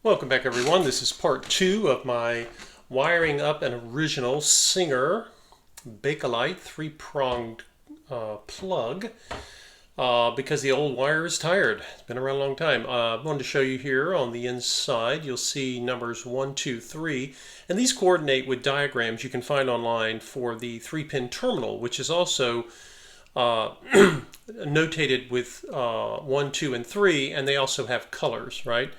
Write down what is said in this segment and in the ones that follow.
Welcome back, everyone. This is part 2 of my wiring up an original Singer Bakelite 3-pronged plug because the old wire is tired. It's been around a long time. I wanted to show you here on the inside. You'll see numbers 1, 2, 3, and these coordinate with diagrams you can find online for the 3-pin terminal, which is also notated with 1, 2, and 3, and they also have colors, right?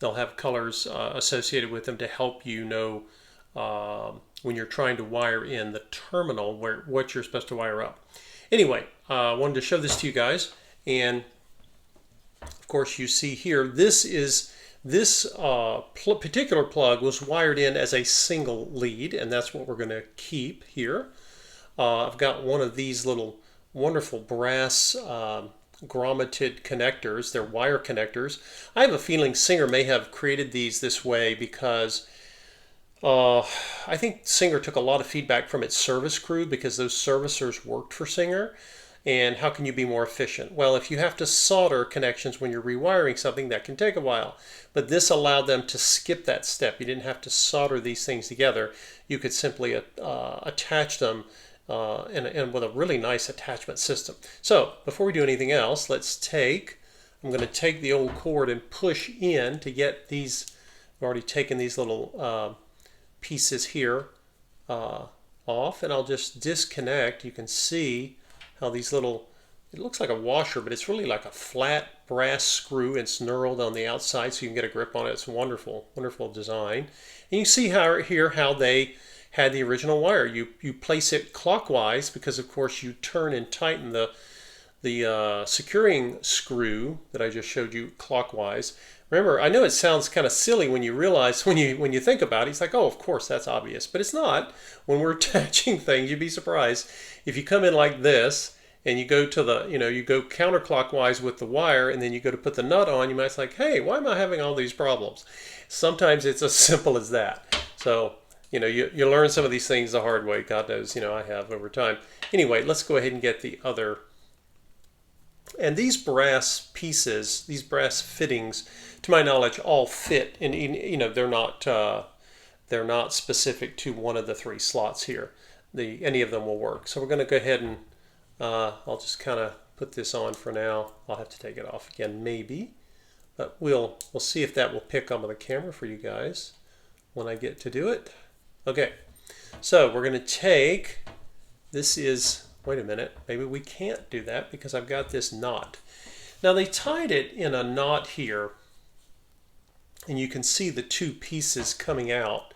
They'll have colors associated with them to help you know when you're trying to wire in the terminal what you're supposed to wire up. Anyway, I wanted to show this to you guys, and of course you see here this particular plug was wired in as a single lead, and that's what we're going to keep here. I've got one of these little wonderful brass grommeted connectors. They're wire connectors. I have a feeling Singer may have created these this way because I think Singer took a lot of feedback from its service crew because those servicers worked for Singer. And how can you be more efficient? Well, if you have to solder connections when you're rewiring something, that can take a while. But this allowed them to skip that step. You didn't have to solder these things together. You could simply attach them and with a really nice attachment system. So before we do anything else, I'm going to take the old cord and push in to get these. I've already taken these little pieces here off, and I'll just disconnect. You can see how these little, it looks like a washer, but it's really like a flat brass screw. It's knurled on the outside so you can get a grip on it. It's wonderful, wonderful design. And you see how they had the original wire. You place it clockwise because of course you turn and tighten the securing screw that I just showed you clockwise. Remember, I know it sounds kind of silly when you realize, when you think about it, it's like, oh, of course that's obvious, but it's not. When we're attaching things, you'd be surprised if you come in like this and you go to you go counterclockwise with the wire, and then you go to put the nut on, you might think, hey, why am I having all these problems? Sometimes it's as simple as that. So you learn some of these things the hard way. God knows, I have over time. Anyway, let's go ahead and get the other. And these brass pieces, these brass fittings, to my knowledge, all fit. And they're not specific to one of the 3 slots here. Any of them will work. So we're going to go ahead and I'll just kind of put this on for now. I'll have to take it off again, maybe, but we'll see if that will pick up on the camera for you guys when I get to do it. Okay, so we're going to take, wait a minute, maybe we can't do that because I've got this knot. Now they tied it in a knot here, and you can see the 2 pieces coming out,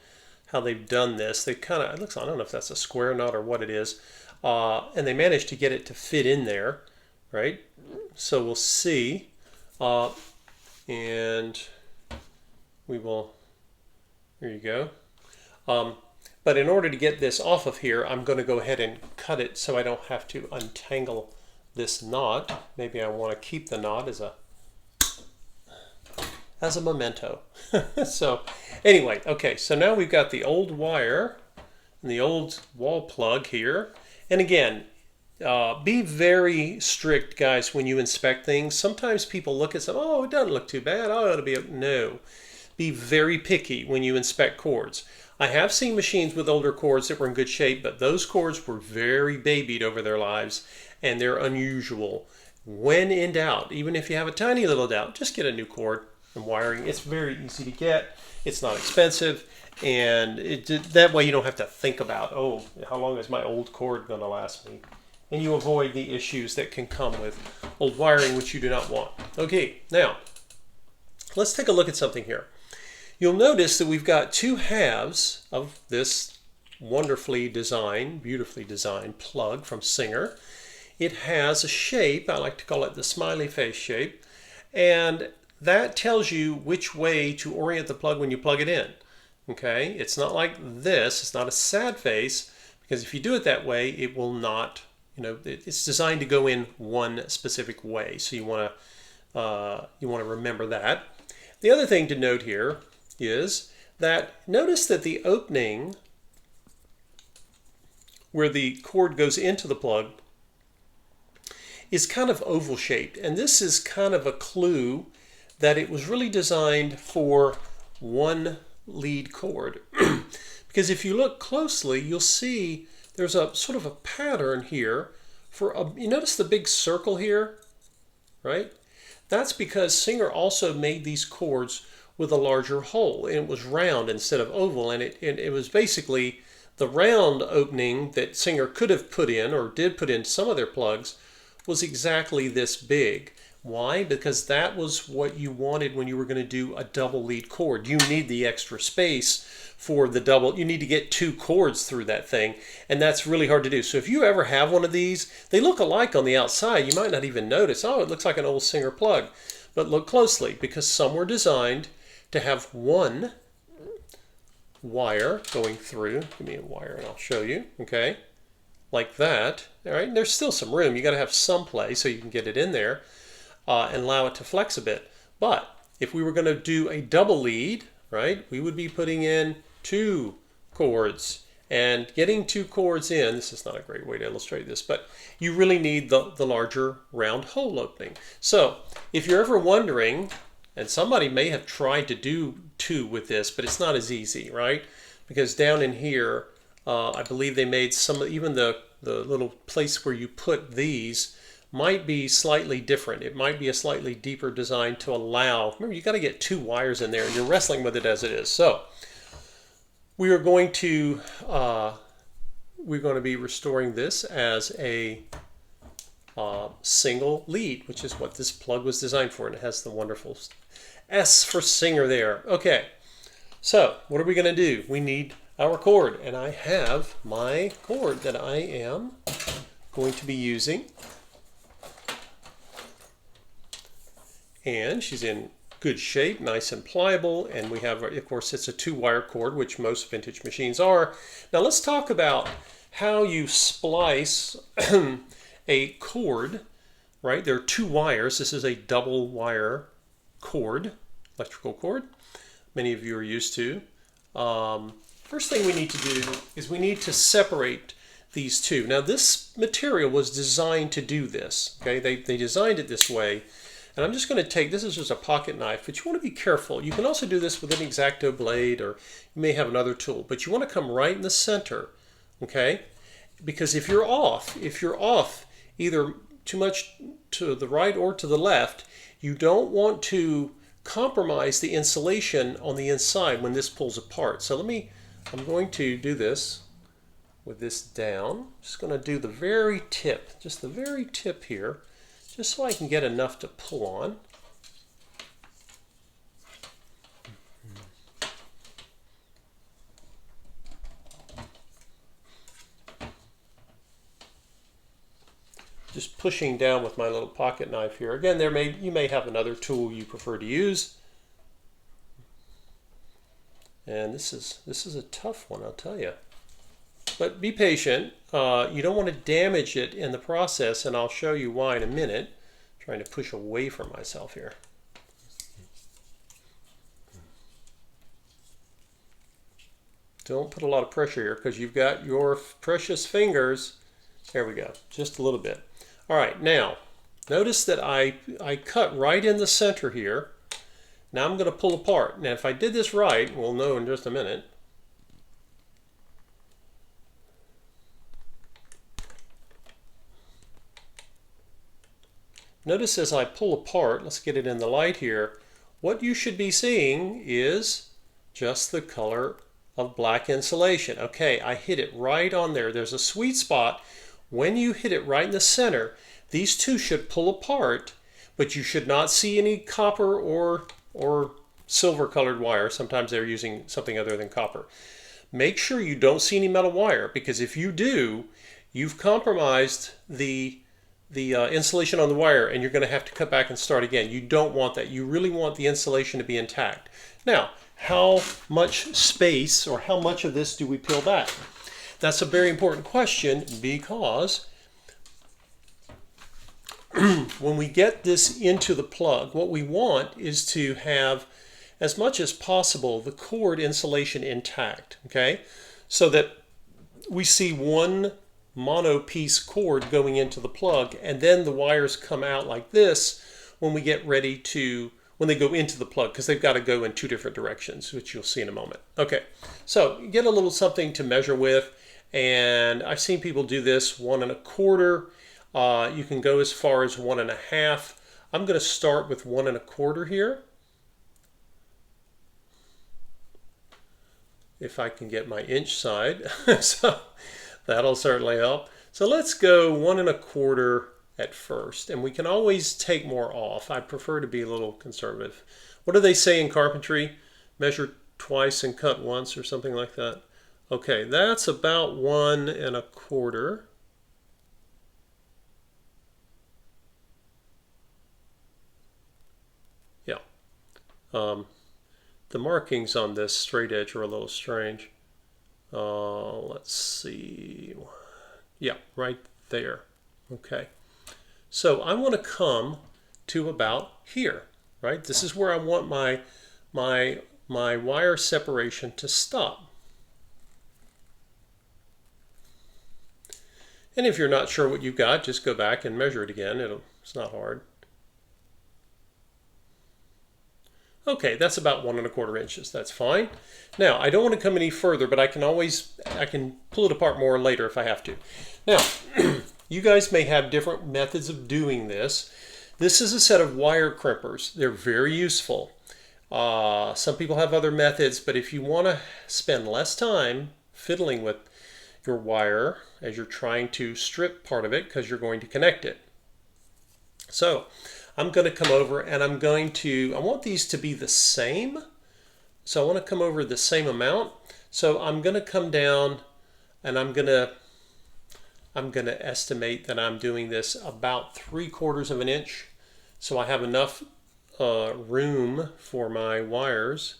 how they've done this. They kind of, I don't know if that's a square knot or what it is, and they managed to get it to fit in there, right? So we'll see, and we will, here you go. But in order to get this off of here, I'm going to go ahead and cut it so I don't have to untangle this knot. Maybe I want to keep the knot as a memento. So anyway, okay, so now we've got the old wire and the old wall plug here. And again, be very strict, guys, when you inspect things. Sometimes people look at something, oh, it doesn't look too bad. Oh, it'll be no. Be very picky when you inspect cords. I have seen machines with older cords that were in good shape, but those cords were very babied over their lives, and they're unusual. When in doubt, even if you have a tiny little doubt, just get a new cord and wiring. It's very easy to get. It's not expensive, and that way you don't have to think about, oh, how long is my old cord going to last me? And you avoid the issues that can come with old wiring, which you do not want. Okay, now, let's take a look at something here. You'll notice that we've got 2 halves of this wonderfully designed, beautifully designed plug from Singer. It has a shape, I like to call it the smiley face shape, and that tells you which way to orient the plug when you plug it in. Okay, it's not like this, it's not a sad face, because if you do it that way, it will not, it's designed to go in one specific way, so you want to remember that. The other thing to note here is that notice that the opening where the cord goes into the plug is kind of oval shaped, and this is kind of a clue that it was really designed for one lead cord. Because if you look closely, you'll see there's a sort of a pattern here you notice the big circle here, right? That's because Singer also made these cords with a larger hole, and it was round instead of oval, and it was basically the round opening that Singer could have put in, or did put in some of their plugs, was exactly this big. Why? Because that was what you wanted when you were going to do a double lead cord. You need the extra space for the double. You need to get 2 cords through that thing, and that's really hard to do. So if you ever have one of these, they look alike on the outside. You might not even notice, oh, it looks like an old Singer plug. But look closely, because some were designed to have one wire going through. Give me a wire and I'll show you, okay? Like that, all right? And there's still some room. You got to have some play so you can get it in there. And allow it to flex a bit. But if we were going to do a double lead, right, we would be putting in 2 cords. And getting 2 cords in, this is not a great way to illustrate this, but you really need the larger round hole opening. So if you're ever wondering, and somebody may have tried to do 2 with this, but it's not as easy, right? Because down in here, I believe they made even the little place where you put these might be slightly different. It might be a slightly deeper design to allow, remember, you got to get 2 wires in there, and you're wrestling with it as it is. So we are going to be restoring this as a single lead, which is what this plug was designed for, and it has the wonderful S for Singer there. Okay, so what are we going to do? We need our cord, and I have my cord that I am going to be using. And she's in good shape, nice and pliable, and we have, of course, it's a 2-wire cord, which most vintage machines are. Now let's talk about how you splice a cord, right? There are 2 wires. This is a double wire cord, electrical cord. Many of you are used to. First thing we need to do is we need to separate these 2. Now this material was designed to do this, okay? They designed it this way. And I'm just going to take, this is just a pocket knife, but you want to be careful. You can also do this with an X-Acto blade, or you may have another tool, but you want to come right in the center, okay? Because if you're off either too much to the right or to the left, you don't want to compromise the insulation on the inside when this pulls apart. So I'm going to do this with this down. Just going to do the very tip, just the very tip here, just so I can get enough to pull on. Just pushing down with my little pocket knife here. Again, you may have another tool you prefer to use. And this is a tough one, I'll tell you. But be patient. You don't want to damage it in the process, and I'll show you why in a minute. I'm trying to push away from myself here. Don't put a lot of pressure here because you've got your precious fingers. There we go, just a little bit. All right, now notice that I cut right in the center here. Now I'm going to pull apart. Now if I did this right, we'll know in just a minute. Notice as I pull apart, let's get it in the light here, what you should be seeing is just the color of black insulation. Okay, I hit it right on there. There's a sweet spot. When you hit it right in the center, these 2 should pull apart, but you should not see any copper or silver colored wire. Sometimes they're using something other than copper. Make sure you don't see any metal wire, because if you do, you've compromised the insulation on the wire, and you're going to have to cut back and start again. You don't want that. You really want the insulation to be intact. Now, how much space or how much of this do we peel back? That's a very important question, because when we get this into the plug, what we want is to have, as much as possible, the cord insulation intact, okay? So that we see one mono piece cord going into the plug, and then the wires come out like this when we get ready to, when they go into the plug, because they've got to go in two different directions, which you'll see in a moment. Okay, so you get a little something to measure with, and I've seen people do this 1 1/4. You can go as far as 1 1/2. I'm going to start with 1 1/4 here. If I can get my inch side, so that'll certainly help. So let's go 1 1/4 at first, and we can always take more off. I prefer to be a little conservative. What do they say in carpentry? Measure twice and cut once, or something like that. Okay, that's about 1 1/4. Yeah. The markings on this straight edge are a little strange. Let's see. Yeah, right there. Okay. So I want to come to about here, right? This is where I want my wire separation to stop. And if you're not sure what you've got, just go back and measure it again. It's not hard. Okay, that's about 1 1/4 inches. That's fine. Now, I don't want to come any further, but I can pull it apart more later if I have to. Now, you guys may have different methods of doing this. This is a set of wire crimpers. They're very useful. Some people have other methods, but if you want to spend less time fiddling with your wire as you're trying to strip part of it, because you're going to connect it. So I'm going to come over and I want these to be the same. So I want to come over the same amount. So I'm going to come down and I'm going to estimate that I'm doing this about 3/4 of an inch. So I have enough room for my wires.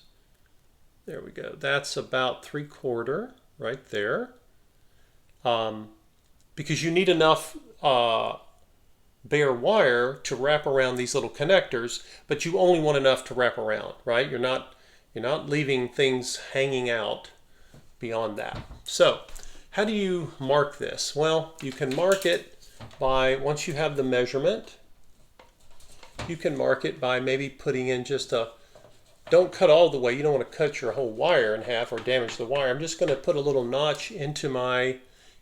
There we go. That's about 3/4 right there. Because you need enough bare wire to wrap around these little connectors, but you only want enough to wrap around, right? You're not leaving things hanging out beyond that. So how do you mark this? Well, you can mark it by, once you have the measurement, you can mark it by maybe putting in just don't cut all the way. You don't want to cut your whole wire in half or damage the wire. I'm just going to put a little notch into my,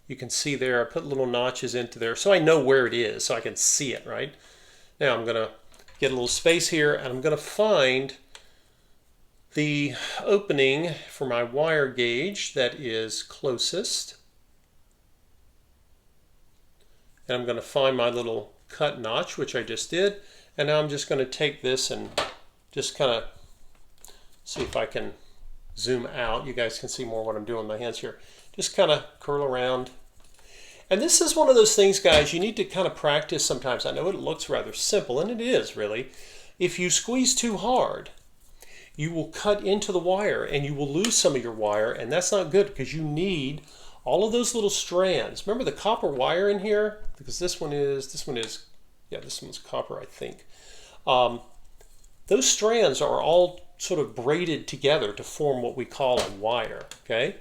you can see there, I put little notches into there so I know where it is, so I can see it, right? Now I'm going to get a little space here, and I'm going to find the opening for my wire gauge that is closest. And I'm going to find my little cut notch, which I just did. And now I'm just going to take this and just kind of see if I can zoom out. You guys can see more what I'm doing with my hands here. Just kind of curl around. And this is one of those things, guys, you need to kind of practice sometimes. I know it looks rather simple, and it is really. If you squeeze too hard, you will cut into the wire and you will lose some of your wire, and that's not good because you need all of those little strands. Remember the copper wire in here? Because this one is this one's copper, I think. Those strands are all sort of braided together to form what we call a wire, okay?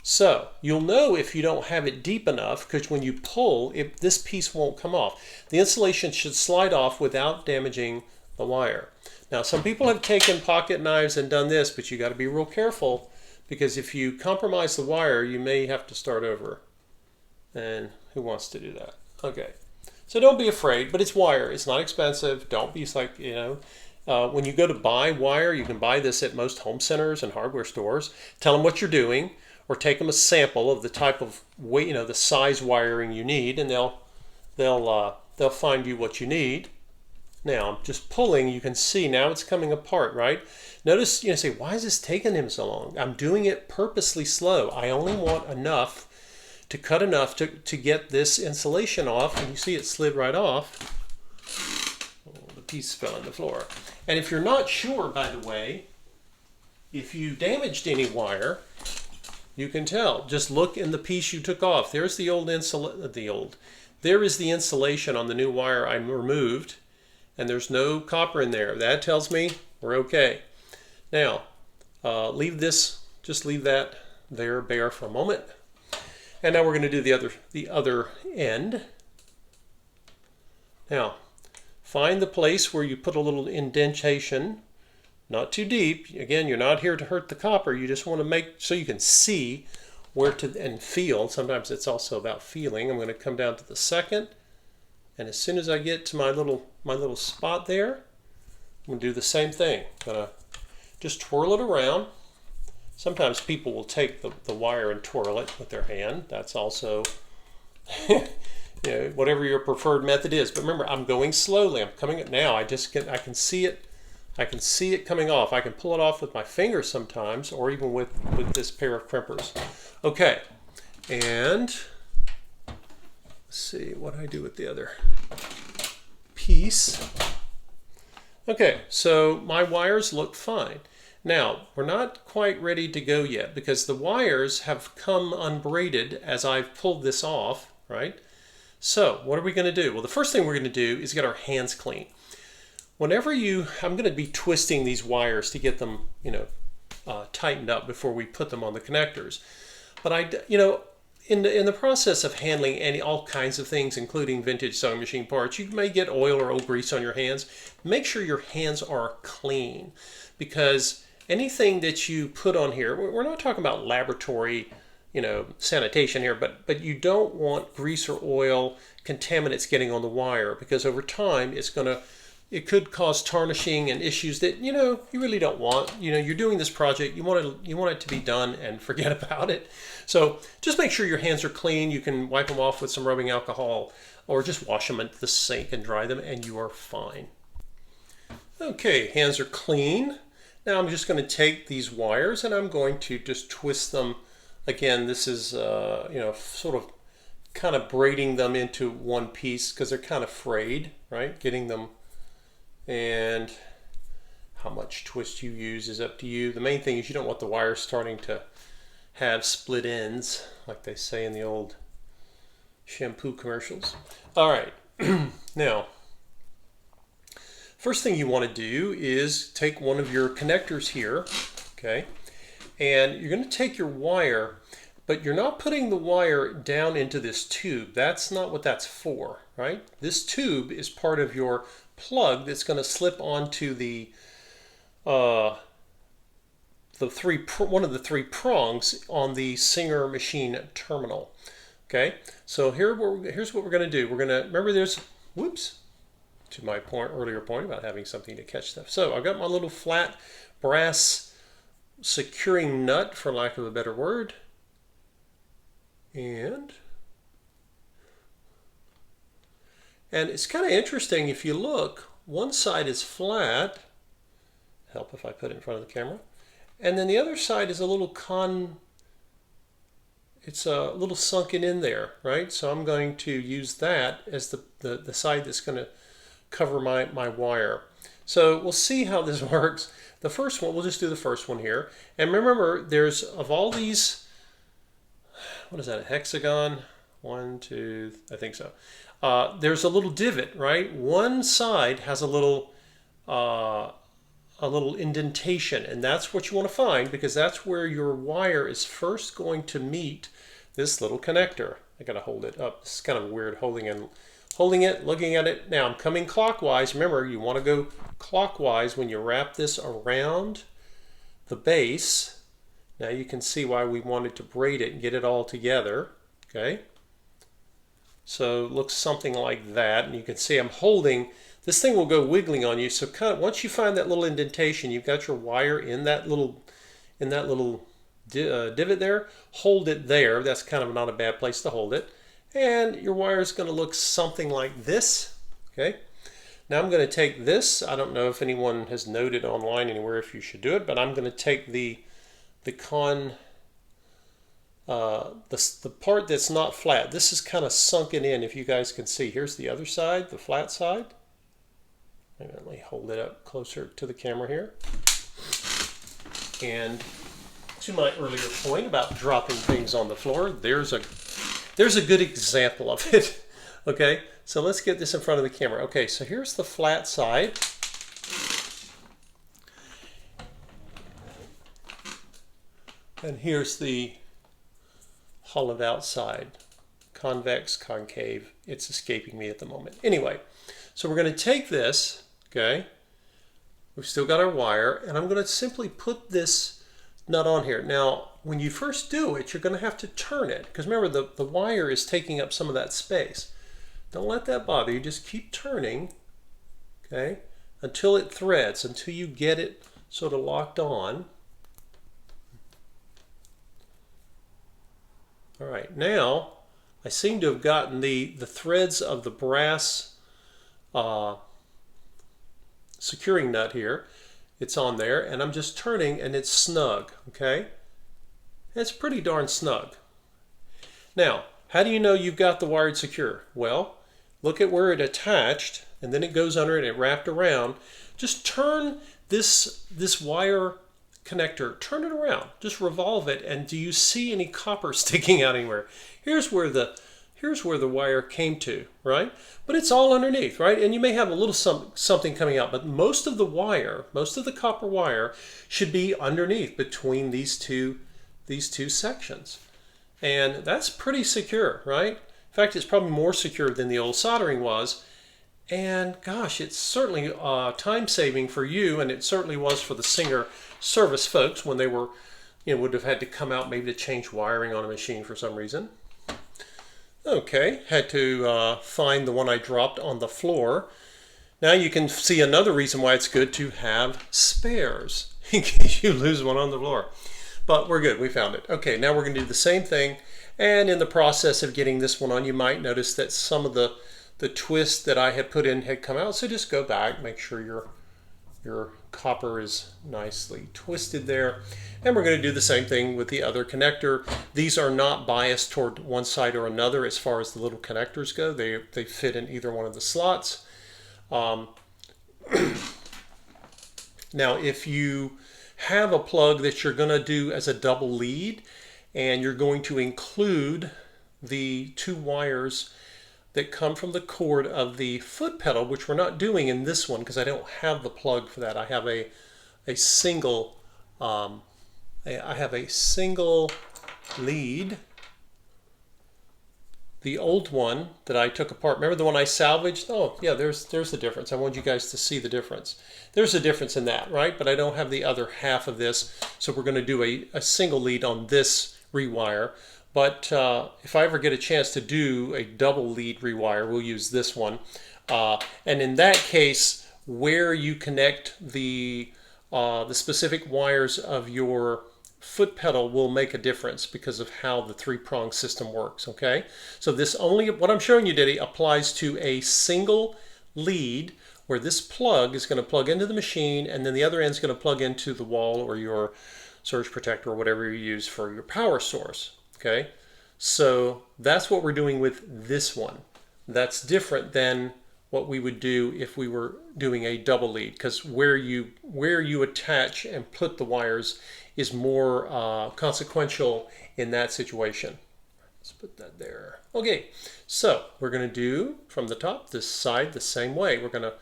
So you'll know if you don't have it deep enough, because when you pull, this piece won't come off. The insulation should slide off without damaging the wire. Now, some people have taken pocket knives and done this, but you got to be real careful, because if you compromise the wire, you may have to start over. And who wants to do that? Okay. So don't be afraid, but it's wire. It's not expensive. Don't be like, when you go to buy wire, you can buy this at most home centers and hardware stores. Tell them what you're doing, or take them a sample of the type of weight, the size wiring you need, and they'll find you what you need. Now I'm just pulling. You can see now it's coming apart, right? Notice, say, why is this taking him so long? I'm doing it purposely slow. I only want enough to cut enough to get this insulation off, and you see it slid right off. Oh, the piece fell on the floor. And if you're not sure, by the way, if you damaged any wire, you can tell. Just look in the piece you took off. There's the old there is the insulation on the new wire I removed, and there's no copper in there. That tells me we're okay. Now, just leave that there bare for a moment. And now we're going to do the other end. Now, find the place where you put a little indentation, not too deep. Again, you're not here to hurt the copper. You just want to make so you can see where to and feel. Sometimes it's also about feeling. I'm going to come down to the second, and as soon as I get to my little spot there, I'm going to do the same thing. I'm going to just twirl it around. Sometimes people will take the wire and twirl it with their hand. That's also whatever your preferred method is. But remember, I'm going slowly. I'm coming up now. I can see it. I can see it coming off. I can pull it off with my fingers sometimes, or even with this pair of crimpers. Okay, and let's see what I do with the other piece. Okay, so my wires look fine. Now, we're not quite ready to go yet because the wires have come unbraided as I've pulled this off, right? So, what are we going to do? Well, the first thing we're going to do is get our hands clean. I'm going to be twisting these wires to get them, tightened up before we put them on the connectors. But in the process of handling all kinds of things, including vintage sewing machine parts, you may get oil or old grease on your hands. Make sure your hands are clean, because anything that you put on here, we're not talking about laboratory, sanitation here, but you don't want grease or oil contaminants getting on the wire, because over time it could cause tarnishing and issues that you really don't want. You're doing this project, you want it to be done and forget about it. So just make sure your hands are clean. You can wipe them off with some rubbing alcohol, or just wash them at the sink and dry them, and you are fine. Okay, hands are clean. Now I'm just going to take these wires and I'm going to just twist them. Again, this is sort of kind of braiding them into one piece because they're kind of frayed, right? Getting them. And how much twist you use is up to you. The main thing is you don't want the wires starting to have split ends, like they say in the old shampoo commercials. All right, now, first thing you want to do is take one of your connectors here, okay? And you're going to take your wire, but you're not putting the wire down into this tube. That's not what that's for, right? This tube is part of your plug that's going to slip onto one of the three prongs on the Singer machine terminal. Okay, so here's what we're going to do. We're going to remember to my earlier point about having something to catch stuff. So I've got my little flat brass securing nut, for lack of a better word, and it's kind of interesting. If you look, one side is flat. Help if I put it in front of the camera. And then the other side is a little it's a little sunken in there, right? So I'm going to use that as the side that's going to cover my wire. So we'll see how this works. The first one, we'll just do the first one here. And remember, there's, of all these, what is that, a hexagon? 1, 2, I think so. There's a little divot, right? One side has a little indentation, and that's what you want to find, because that's where your wire is first going to meet this little connector. I gotta hold it up. It's kind of weird holding it, looking at it. Now I'm coming clockwise. Remember, you want to go clockwise when you wrap this around the base. Now you can see why we wanted to braid it and get it all together. Okay. So it looks something like that, and you can see I'm holding. This thing will go wiggling on you. So kind of once you find that little indentation, you've got your wire in that little divot there. Hold it there. That's kind of not a bad place to hold it. And your wire is going to look something like this. Okay. Now I'm going to take this. I don't know if anyone has noted online anywhere if you should do it, but I'm going to take the part that's not flat. This is kind of sunken in, if you guys can see. Here's the other side, the flat side. Let me hold it up closer to the camera here. And to my earlier point about dropping things on the floor, there's a good example of it. Okay, so let's get this in front of the camera. Okay, so here's the flat side. And here's the hollowed out side. Convex, concave. It's escaping me at the moment. Anyway, So we're going to take this, okay, we've still got our wire, and I'm going to simply put this nut on here. Now, when you first do it, you're going to have to turn it, because remember, the wire is taking up some of that space. Don't let that bother you. Just keep turning, okay, until it threads, until you get it sort of locked on. All right, now I seem to have gotten the threads of the brass securing nut here. It's on there, and I'm just turning, and it's snug, okay? It's pretty darn snug. Now, how do you know you've got the wired secure? Well, look at where it attached, and then it goes under and it wrapped around. Just turn this wire connector, turn it around, just revolve it, and do you see any copper sticking out anywhere? Here's where the wire came to, right? But it's all underneath, right? And you may have a little something coming out, but most of the wire, most of the copper wire should be underneath between these two sections. And that's pretty secure, right? In fact, it's probably more secure than the old soldering was. And gosh, it's certainly time saving for you, and it certainly was for the Singer service folks when they were, would have had to come out maybe to change wiring on a machine for some reason. Okay, had to find the one I dropped on the floor. Now you can see another reason why it's good to have spares in case you lose one on the floor. But we're good, we found it. Okay, now we're going to do the same thing, and in the process of getting this one on, you might notice that some of the twist that I had put in had come out, so just go back, make sure your copper is nicely twisted there. And we're going to do the same thing with the other connector. These are not biased toward one side or another as far as the little connectors go. They fit in either one of the slots. Now, if you have a plug that you're going to do as a double lead, and you're going to include the two wires that come from the cord of the foot pedal, which we're not doing in this one because I don't have the plug for that. I have a single lead. The old one that I took apart, remember the one I salvaged? Oh yeah, there's the difference. I want you guys to see the difference. There's a difference in that, right? But I don't have the other half of this, so we're going to do a single lead on this rewire. But if I ever get a chance to do a double lead rewire, we'll use this one. And in that case, where you connect the specific wires of your foot pedal will make a difference because of how the three-prong system works, okay? So this only, what I'm showing you, Diddy, applies to a single lead where this plug is going to plug into the machine, and then the other end is going to plug into the wall or your surge protector or whatever you use for your power source. Okay, so that's what we're doing with this one. That's different than what we would do if we were doing a double lead, because where you attach and put the wires is more consequential in that situation. Let's put that there. Okay, so we're going to do from the top, this side, the same way. We're going to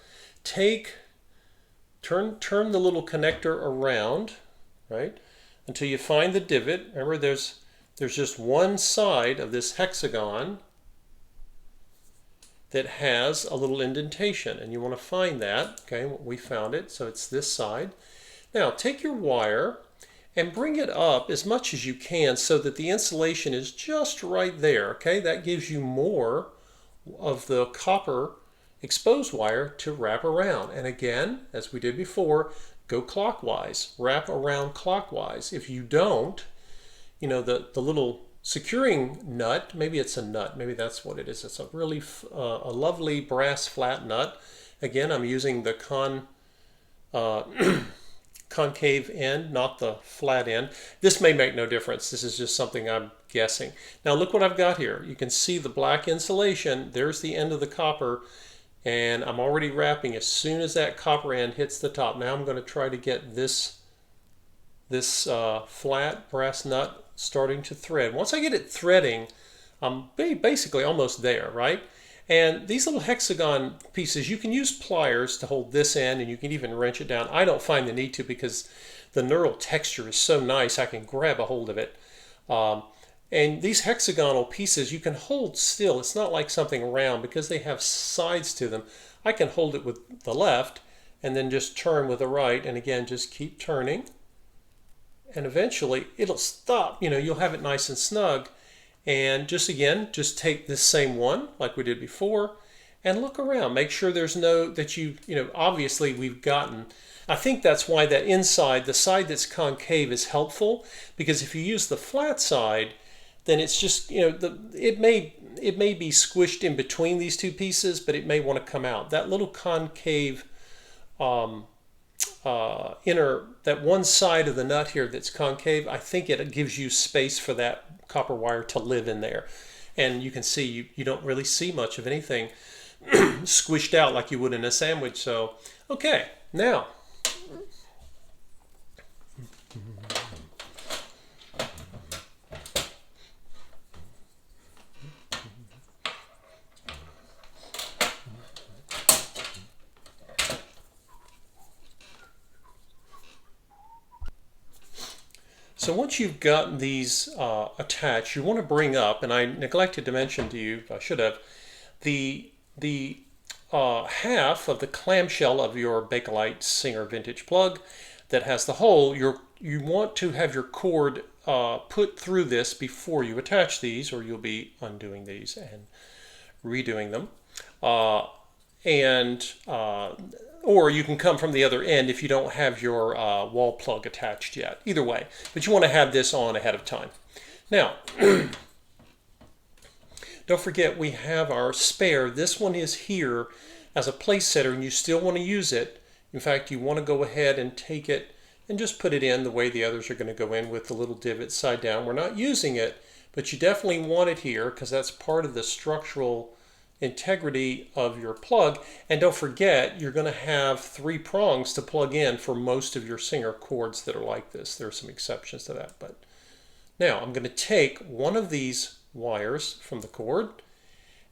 turn the little connector around, right, until you find the divot. Remember, there's just one side of this hexagon that has a little indentation, and you want to find that. Okay, we found it, so it's this side. Now take your wire and bring it up as much as you can so that the insulation is just right there. Okay, that gives you more of the copper exposed wire to wrap around. And again, as we did before, go clockwise, wrap around clockwise. If you don't, the little securing nut, maybe it's a nut, maybe that's what it is. It's a really a lovely brass flat nut. Again, I'm using the concave end, not the flat end. This may make no difference. This is just something I'm guessing. Now look what I've got here. You can see the black insulation. There's the end of the copper, and I'm already wrapping as soon as that copper end hits the top. Now I'm going to try to get this flat brass nut starting to thread. Once I get it threading, I'm basically almost there, right? And these little hexagon pieces, you can use pliers to hold this end, and you can even wrench it down. I don't find the need to because the knurled texture is so nice, I can grab a hold of it. And these hexagonal pieces, you can hold still. It's not like something round because they have sides to them. I can hold it with the left and then just turn with the right. And again, just keep turning. And eventually it'll stop. You know, you'll have it nice and snug. And just again, just take this same one like we did before and look around. Make sure there's no, that you know, obviously we've gotten, I think that's why that inside, the side that's concave is helpful, because if you use the flat side, then it's just, you know, it may be squished in between these two pieces, but it may want to come out. That little concave that one side of the nut here that's concave, I think it gives you space for that copper wire to live in there. And you can see you don't really see much of anything squished out like you would in a sandwich. So, okay, now. So once you've got these attached, you want to bring up, and I neglected to mention to you, I should have, the half of the clamshell of your Bakelite Singer vintage plug that has the hole. You want to have your cord put through this before you attach these, or you'll be undoing these and redoing them. Or you can come from the other end if you don't have your wall plug attached yet. Either way, but you want to have this on ahead of time. Now, don't forget we have our spare. This one is here as a place setter, and you still want to use it. In fact, you want to go ahead and take it and just put it in the way the others are going to go in, with the little divot side down. We're not using it, but you definitely want it here because that's part of the structural integrity of your plug. And don't forget, you're going to have 3 prongs to plug in for most of your Singer cords that are like this. There are some exceptions to that, but now I'm going to take one of these wires from the cord,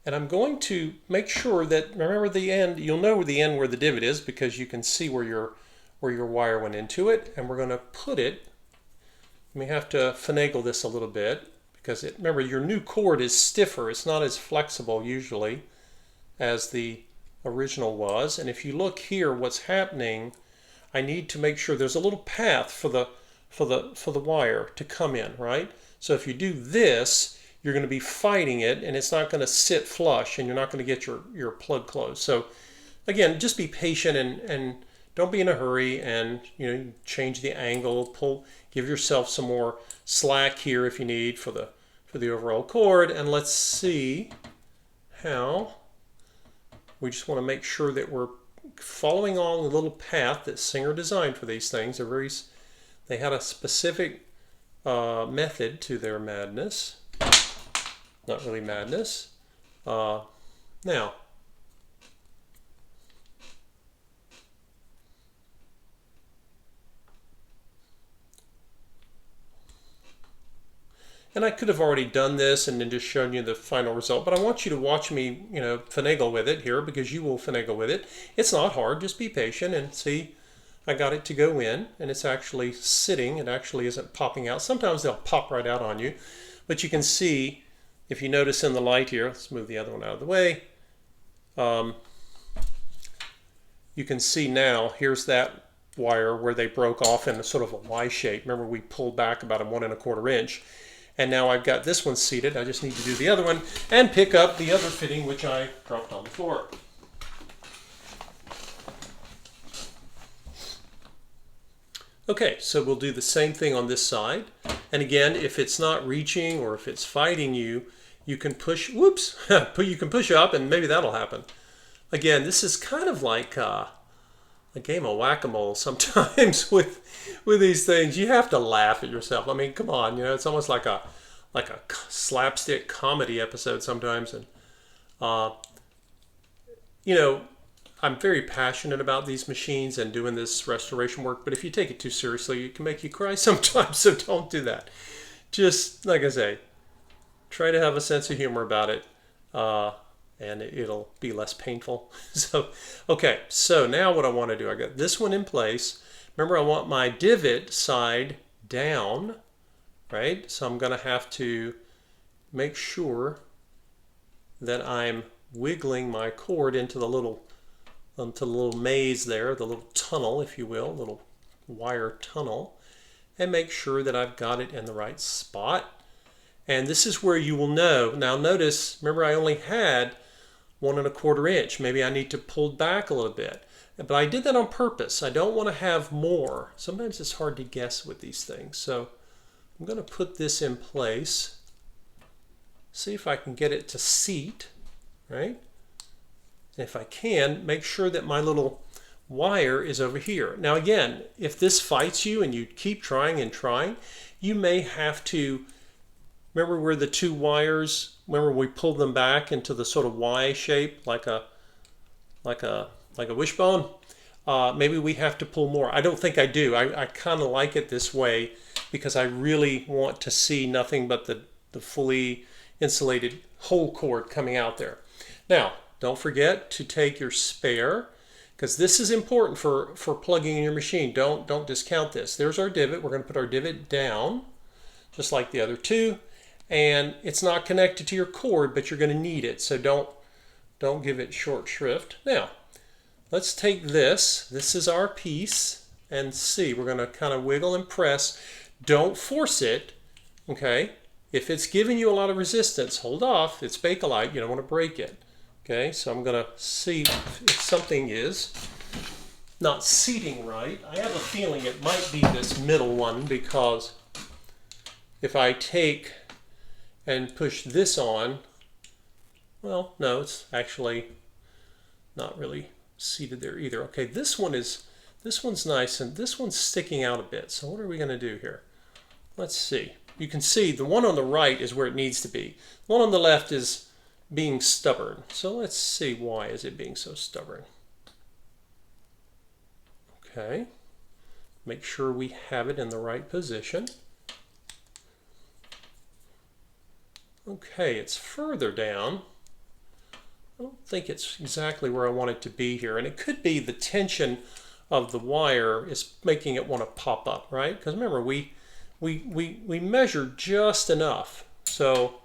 and I'm going to make sure that, remember the end, you'll know the end where the divot is because you can see where your wire went into it, and we're going to put it, you may have to finagle this a little bit, because remember, your new cord is stiffer. It's not as flexible usually as the original was. And if you look here, what's happening, I need to make sure there's a little path for the wire to come in, right? So if you do this, you're going to be fighting it, and it's not going to sit flush, and you're not going to get your plug closed. So again, just be patient and don't be in a hurry, and you know, change the angle, give yourself some more slack here if you need for the overall cord. And let's see how. We just want to make sure that we're following along the little path that Singer designed for these things. They had a specific method to their madness. Not really madness. Now, and I could have already done this and then just shown you the final result, but I want you to watch me, you know, finagle with it here, because you will finagle with it. It's not hard, just be patient and see. I got it to go in, and it's actually sitting. It actually isn't popping out. Sometimes they'll pop right out on you, but you can see, if you notice in the light here, let's move the other one out of the way. You can see now, here's that wire where they broke off in a sort of a Y shape. Remember, we pulled back about a 1 1/4 inch. And now I've got this one seated. I just need to do the other one and pick up the other fitting, which I dropped on the floor. Okay, so we'll do the same thing on this side. And again, if it's not reaching or if it's fighting you, you can push, whoops, you can push up and maybe that'll happen. Again, this is kind of like a game of whack-a-mole sometimes with these things. You have to laugh at yourself. I mean, come on, you know, it's almost like a slapstick comedy episode sometimes. And you know, I'm very passionate about these machines and doing this restoration work, but if you take it too seriously, it can make you cry sometimes, so don't do that. Just, like I say, try to have a sense of humor about it. And it'll be less painful. So, okay, so now what I want to do, I got this one in place. Remember, I want my divot side down, right? So I'm going to have to make sure that I'm wiggling my cord into the little maze there, the little tunnel, if you will, little wire tunnel, and make sure that I've got it in the right spot. And this is where you will know. Now notice, remember I only had 1 1/4 inch. Maybe I need to pull back a little bit. But I did that on purpose. I don't want to have more. Sometimes it's hard to guess with these things. So I'm going to put this in place. See if I can get it to seat, right? And if I can, make sure that my little wire is over here. Now again, if this fights you and you keep trying and trying, you may have to, remember where the 2 wires, remember we pulled them back into the sort of Y shape like a wishbone? Maybe we have to pull more. I don't think I do. I kind of like it this way because I really want to see nothing but the fully insulated whole cord coming out there. Now, don't forget to take your spare, because this is important for plugging in your machine. Don't discount this. There's our divot. We're going to put our divot down, just like the other 2. And it's not connected to your cord, but you're going to need it. So don't give it short shrift. Now, let's take this. This is our piece. And see, we're going to kind of wiggle and press. Don't force it, okay? If it's giving you a lot of resistance, hold off. It's Bakelite. You don't want to break it. Okay, so I'm going to see if something is not seating right. I have a feeling it might be this middle one, because if I take and push this on, well, no, it's actually not really seated there either. Okay, this one's nice, and this one's sticking out a bit. So what are we going to do here? Let's see. You can see the one on the right is where it needs to be. The one on the left is being stubborn. So let's see, why is it being so stubborn? Okay, make sure we have it in the right position. Okay, it's further down. I don't think it's exactly where I want it to be here, and it could be the tension of the wire is making it want to pop up, right? Because remember, we measured just enough, so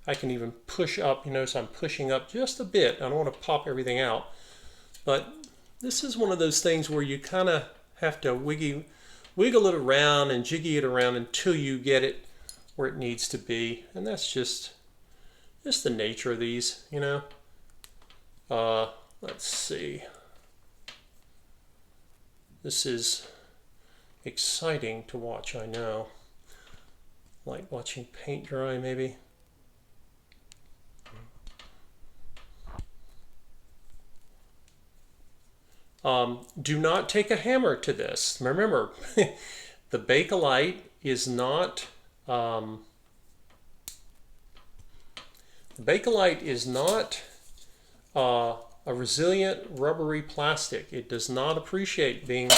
I can even push up. You notice I'm pushing up just a bit. I don't want to pop everything out. But this is one of those things where you kind of have to wiggle it around and jiggy it around until you get it where it needs to be. And that's just the nature of these, you know. Let's see. This is exciting to watch, I know. Like watching paint dry, maybe. Do not take a hammer to this. Remember, the Bakelite is not a resilient rubbery plastic. It does not appreciate being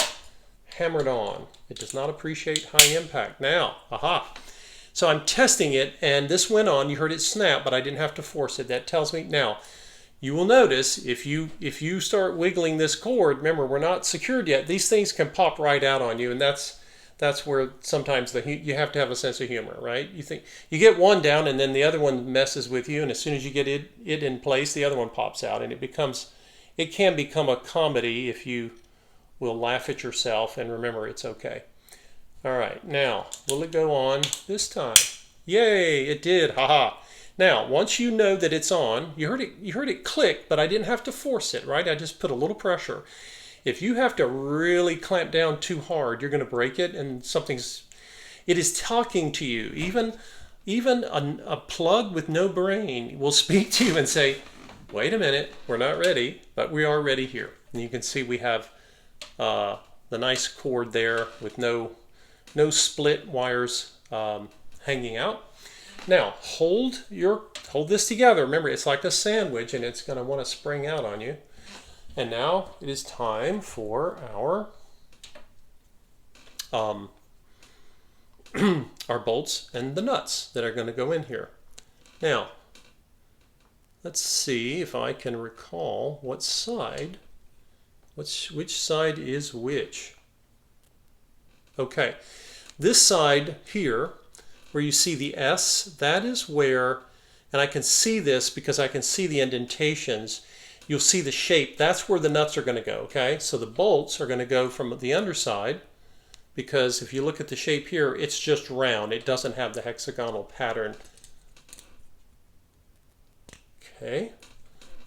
hammered on. It does not appreciate high impact. Now, aha. So I'm testing it, and this went on. You heard it snap, but I didn't have to force it. That tells me now. You will notice if you start wiggling this cord, remember we're not secured yet. These things can pop right out on you, and that's where sometimes you have to have a sense of humor, right? You think you get one down, and then the other one messes with you, and as soon as you get it in place, the other one pops out, and it can become a comedy if you will laugh at yourself and remember it's okay. All right, now will it go on this time? Yay! It did. Haha. Now, once you know that it's on, you heard it click, but I didn't have to force it, right? I just put a little pressure. If you have to really clamp down too hard, you're going to break it, and it is talking to you. Even a plug with no brain will speak to you and say, wait a minute, we're not ready, but we are ready here. And you can see we have the nice cord there with no split wires hanging out. Now, hold this together. Remember, it's like a sandwich, and it's going to want to spring out on you. And now it is time for our our bolts and the nuts that are going to go in here. Now, let's see if I can recall which side is which. Okay, this side here where you see the S, that is where, and I can see this because I can see the indentations. You'll see the shape. That's where the nuts are going to go, okay? So the bolts are going to go from the underside, because if you look at the shape here, it's just round. It doesn't have the hexagonal pattern. Okay.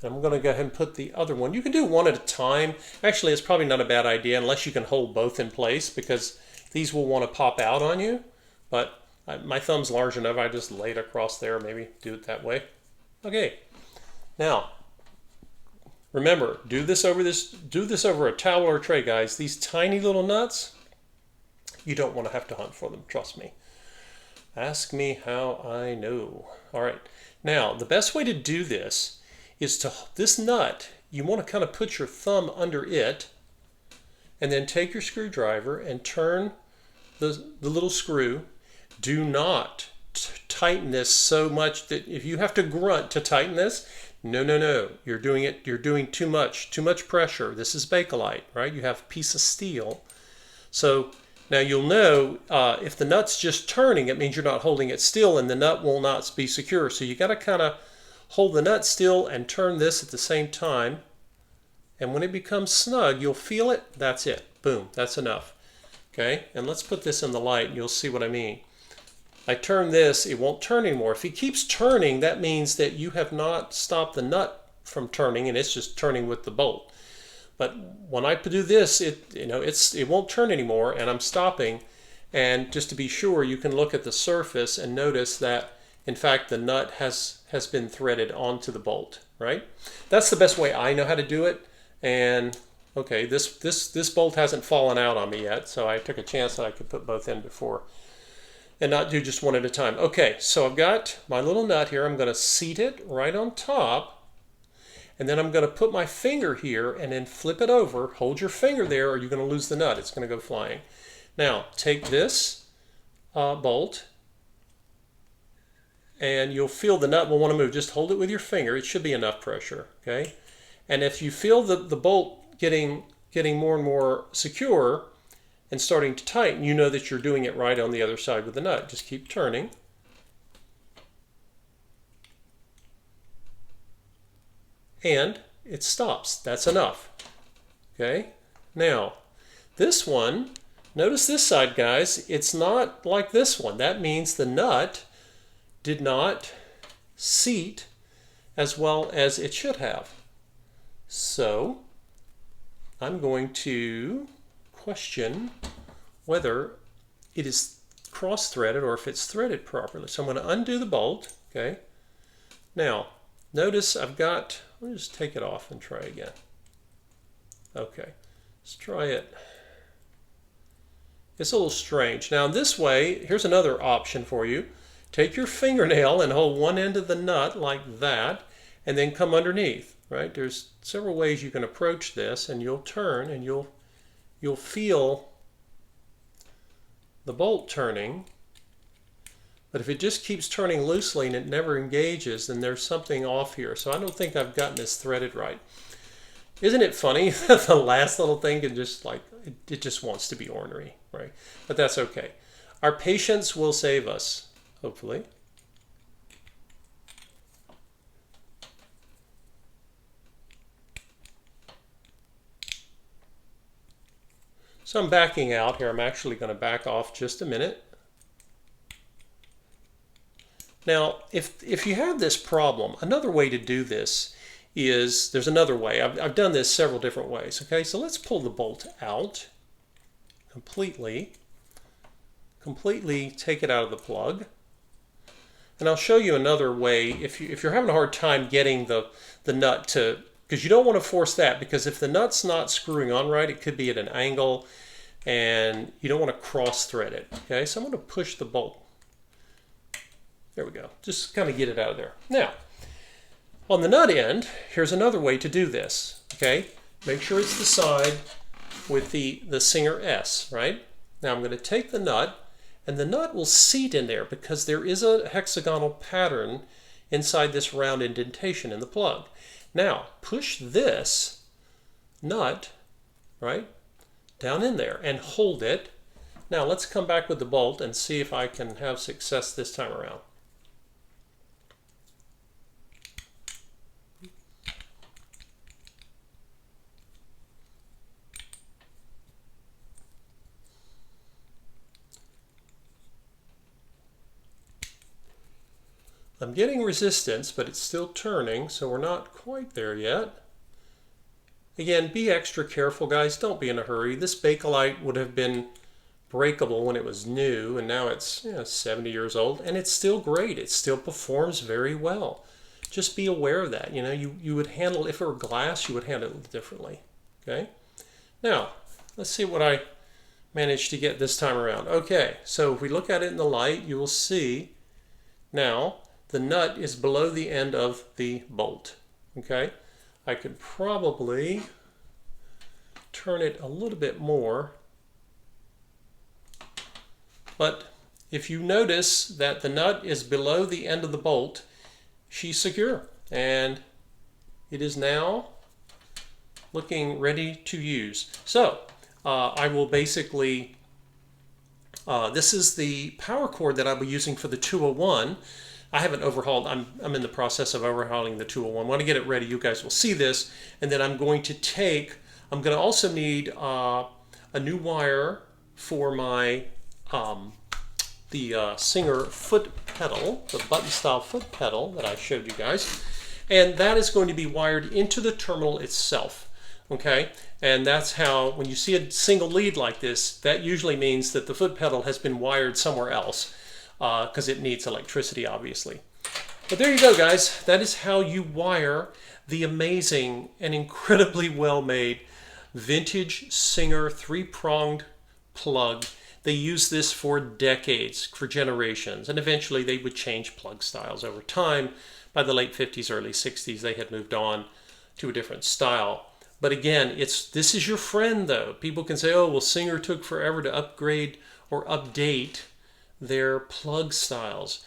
I'm going to go ahead and put the other one. You can do one at a time. Actually, it's probably not a bad idea unless you can hold both in place, because these will want to pop out on you. But my thumb's large enough, I just lay it across there, maybe do it that way. Okay. Now, remember, do this over a towel or a tray, guys. These tiny little nuts, you don't want to have to hunt for them, trust me. Ask me how I know. All right. Now, the best way to do this is this nut, you want to kind of put your thumb under it and then take your screwdriver and turn the little screw. Do not tighten this so much that if you have to grunt to tighten this, no. You're doing too much pressure. This is Bakelite, right? You have a piece of steel. So now you'll know if the nut's just turning, it means you're not holding it still and the nut will not be secure. So you got to kind of hold the nut still and turn this at the same time. And when it becomes snug, you'll feel it. That's it. Boom. That's enough. Okay. And let's put this in the light and you'll see what I mean. I turn this, it won't turn anymore. If it keeps turning, that means that you have not stopped the nut from turning and it's just turning with the bolt. But when I do this, it won't turn anymore and I'm stopping. And just to be sure, you can look at the surface and notice that in fact the nut has been threaded onto the bolt, right? That's the best way I know how to do it. And okay, this bolt hasn't fallen out on me yet, so I took a chance that I could put both in before and not do just one at a time. Okay, so I've got my little nut here. I'm going to seat it right on top, and then I'm going to put my finger here and then flip it over. Hold your finger there or you're going to lose the nut. It's going to go flying. Now, take this bolt, and you'll feel the nut will want to move. Just hold it with your finger. It should be enough pressure, okay? And if you feel the bolt getting more and more secure and starting to tighten, you know that you're doing it right on the other side with the nut. Just keep turning. And it stops. That's enough. Okay? Now, this one, notice this side, guys, it's not like this one. That means the nut did not seat as well as it should have. So, I'm going to question whether it is cross-threaded or if it's threaded properly. So I'm going to undo the bolt, okay? Now, notice let me just take it off and try again. Okay, let's try it. It's a little strange. Now this way, here's another option for you. Take your fingernail and hold one end of the nut like that, and then come underneath, right? There's several ways you can approach this, and you'll turn and you'll feel the bolt turning. But if it just keeps turning loosely and it never engages, then there's something off here. So I don't think I've gotten this threaded right. Isn't it funny that the last little thing can just it just wants to be ornery, right? But that's okay. Our patience will save us, hopefully. So I'm backing out here. I'm actually going to back off just a minute. Now, if you have this problem, another way to do this is, there's another way. I've done this several different ways. Okay, so let's pull the bolt out completely take it out of the plug. And I'll show you another way if you're having a hard time getting the nut to, because you don't want to force that, because if the nut's not screwing on right, it could be at an angle and you don't want to cross thread it. Okay, so I'm going to push the bolt. There we go. Just kind of get it out of there. Now, on the nut end, here's another way to do this. Okay, make sure it's the side with the Singer S, right? Now I'm going to take the nut, and the nut will seat in there because there is a hexagonal pattern inside this round indentation in the plug. Now, push this nut, right, down in there and hold it. Now let's come back with the bolt and see if I can have success this time around. I'm getting resistance, but it's still turning, so we're not quite there yet. Again, be extra careful, guys. Don't be in a hurry. This Bakelite would have been breakable when it was new, and now it's 70 years old, and it's still great. It still performs very well. Just be aware of that. You would handle, if it were glass, you would handle it differently. Okay. Now, let's see what I managed to get this time around. Okay, so if we look at it in the light, you will see now the nut is below the end of the bolt. Okay, I could probably turn it a little bit more, but if you notice that the nut is below the end of the bolt, she's secure, and it is now looking ready to use. So I will basically, this is the power cord that I'll be using for the 201. I haven't overhauled, I'm in the process of overhauling the 201. When I get it ready, you guys will see this, and then I'm going to also need a new wire for my the Singer foot pedal, the button style foot pedal that I showed you guys, and that is going to be wired into the terminal itself. Okay, and that's how, when you see a single lead like this, that usually means that the foot pedal has been wired somewhere else, because it needs electricity, obviously. But there you go, guys. That is how you wire the amazing and incredibly well-made vintage Singer 3-pronged plug. They used this for decades, for generations, and eventually they would change plug styles over time. By the late 50s, early 60s, they had moved on to a different style. But again, this is your friend, though. People can say, oh, well, Singer took forever to upgrade or update their plug styles.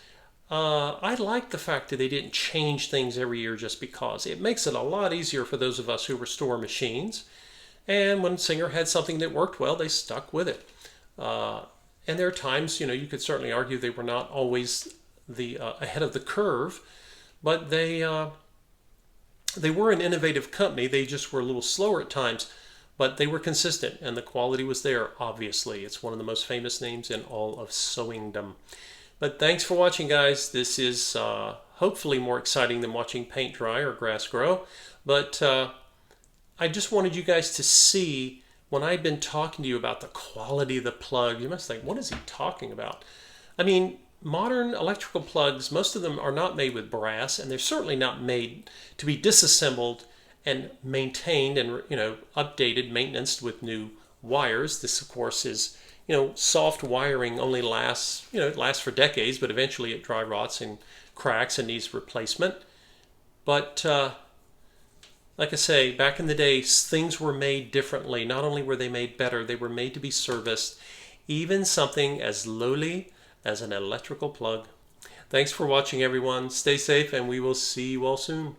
I like the fact that they didn't change things every year just because. It makes it a lot easier for those of us who restore machines. And when Singer had something that worked well, they stuck with it. And there are times, you could certainly argue they were not always the ahead of the curve, but they were an innovative company. They just were a little slower at times. But they were consistent, and the quality was there, obviously. It's one of the most famous names in all of sewingdom. But thanks for watching, guys. This is hopefully more exciting than watching paint dry or grass grow. But I just wanted you guys to see, when I've been talking to you about the quality of the plug, you must think, what is he talking about? I mean, modern electrical plugs, most of them are not made with brass, and they're certainly not made to be disassembled and maintained and updated, maintenanced with new wires. This, of course, is soft wiring. Only lasts it lasts for decades, but eventually it dry rots and cracks and needs replacement. But like I say, back in the day, things were made differently. Not only were they made better, they were made to be serviced. Even something as lowly as an electrical plug. Thanks for watching, everyone. Stay safe, and we will see you all soon.